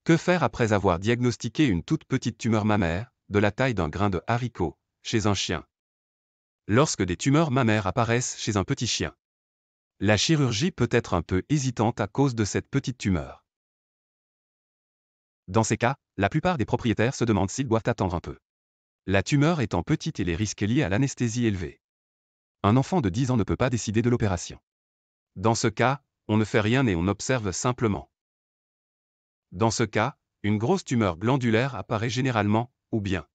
Que faire après avoir diagnostiqué une toute petite tumeur mammaire, de la taille d'un grain de haricot, chez un chien? Lorsque des tumeurs mammaires apparaissent chez un petit chien, la chirurgie peut être un peu hésitante à cause de cette petite tumeur. Dans ces cas, la plupart des propriétaires se demandent s'ils doivent attendre un peu. La tumeur étant petite et les risques liés à l'anesthésie élevés. Un enfant de 10 ans ne peut pas décider de l'opération. Dans ce cas, on ne fait rien et on observe simplement. Dans ce cas, une grosse tumeur glandulaire apparaît généralement, ou bien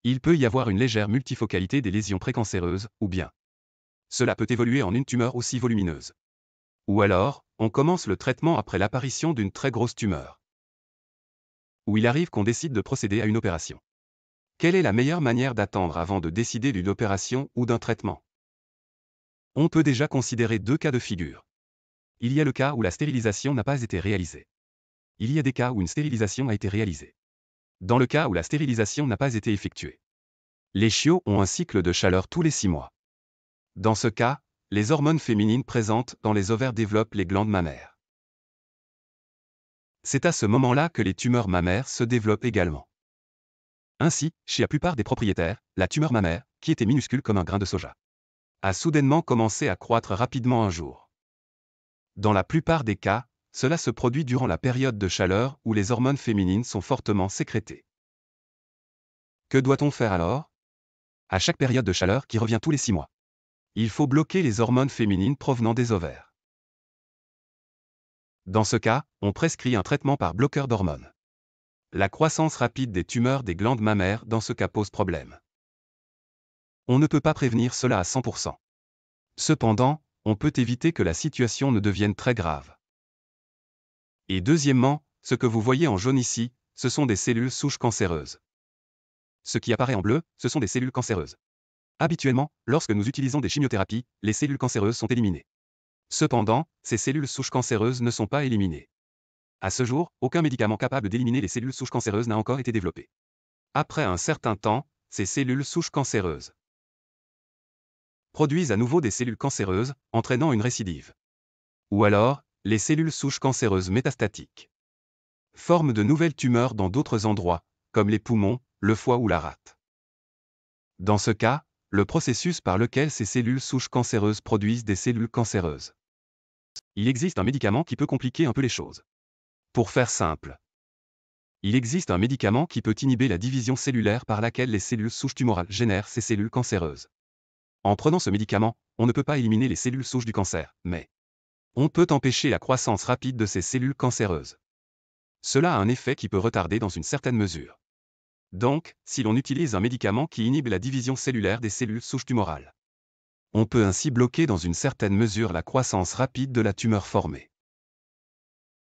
il peut y avoir une légère multifocalité des lésions précancéreuses, ou bien cela peut évoluer en une tumeur aussi volumineuse. Ou alors, on commence le traitement après l'apparition d'une très grosse tumeur. Ou il arrive qu'on décide de procéder à une opération. Quelle est la meilleure manière d'attendre avant de décider d'une opération ou d'un traitement? On peut déjà considérer deux cas de figure. Il y a le cas où la stérilisation n'a pas été réalisée. Il y a des cas où une stérilisation a été réalisée. Dans le cas où la stérilisation n'a pas été effectuée, les chiots ont un cycle de chaleur tous les 6 mois. Dans ce cas, les hormones féminines présentes dans les ovaires développent les glandes mammaires. C'est à ce moment-là que les tumeurs mammaires se développent également. Ainsi, chez la plupart des propriétaires, la tumeur mammaire, qui était minuscule comme un grain de soja, a soudainement commencé à croître rapidement un jour. Dans la plupart des cas, cela se produit durant la période de chaleur où les hormones féminines sont fortement sécrétées. Que doit-on faire alors? À chaque période de chaleur qui revient tous les 6 mois, il faut bloquer les hormones féminines provenant des ovaires. Dans ce cas, on prescrit un traitement par bloqueur d'hormones. La croissance rapide des tumeurs des glandes mammaires dans ce cas pose problème. On ne peut pas prévenir cela à 100%. Cependant, on peut éviter que la situation ne devienne très grave. Et deuxièmement, ce que vous voyez en jaune ici, ce sont des cellules souches cancéreuses. Ce qui apparaît en bleu, ce sont des cellules cancéreuses. Habituellement, lorsque nous utilisons des chimiothérapies, les cellules cancéreuses sont éliminées. Cependant, ces cellules souches cancéreuses ne sont pas éliminées. À ce jour, aucun médicament capable d'éliminer les cellules souches cancéreuses n'a encore été développé. Après un certain temps, ces cellules souches cancéreuses produisent à nouveau des cellules cancéreuses, entraînant une récidive. Ou alors, les cellules souches cancéreuses métastatiques forment de nouvelles tumeurs dans d'autres endroits, comme les poumons, le foie ou la rate. Dans ce cas, le processus par lequel ces cellules souches cancéreuses produisent des cellules cancéreuses. Il existe un médicament qui peut compliquer un peu les choses. Pour faire simple, il existe un médicament qui peut inhiber la division cellulaire par laquelle les cellules souches tumorales génèrent ces cellules cancéreuses. En prenant ce médicament, on ne peut pas éliminer les cellules souches du cancer, mais on peut empêcher la croissance rapide de ces cellules cancéreuses. Cela a un effet qui peut retarder dans une certaine mesure. Donc, si l'on utilise un médicament qui inhibe la division cellulaire des cellules souches tumorales, on peut ainsi bloquer dans une certaine mesure la croissance rapide de la tumeur formée.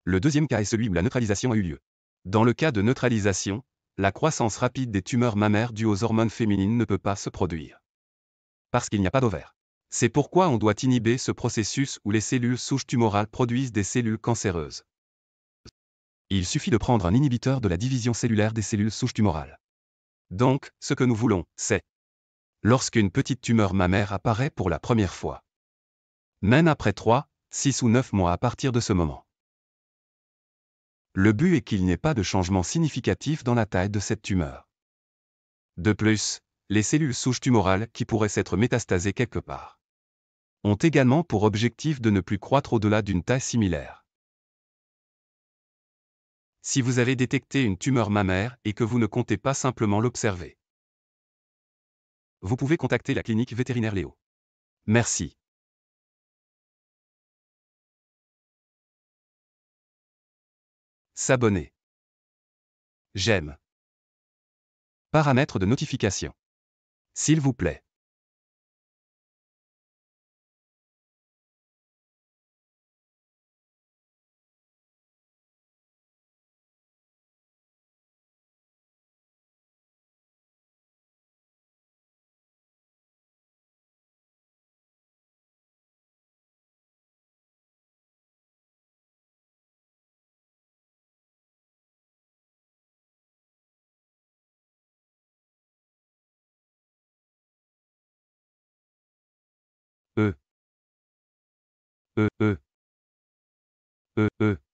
Le deuxième cas est celui où la neutralisation a eu lieu. Dans le cas de neutralisation, la croissance rapide des tumeurs mammaires dues aux hormones féminines ne peut pas se produire. Parce qu'il n'y a pas d'ovaire. C'est pourquoi on doit inhiber ce processus où les cellules souches tumorales produisent des cellules cancéreuses. Il suffit de prendre un inhibiteur de la division cellulaire des cellules souches tumorales. Donc, ce que nous voulons, c'est lorsqu'une petite tumeur mammaire apparaît pour la première fois. Même après 3, 6 ou 9 mois à partir de ce moment. Le but est qu'il n'y ait pas de changement significatif dans la taille de cette tumeur. De plus, les cellules souches tumorales qui pourraient s'être métastasées quelque part ont également pour objectif de ne plus croître au-delà d'une taille similaire. Si vous avez détecté une tumeur mammaire et que vous ne comptez pas simplement l'observer, vous pouvez contacter la clinique vétérinaire Léo. Merci. S'abonner. J'aime. Paramètres de notification. S'il vous plaît. E. E. E. E. E.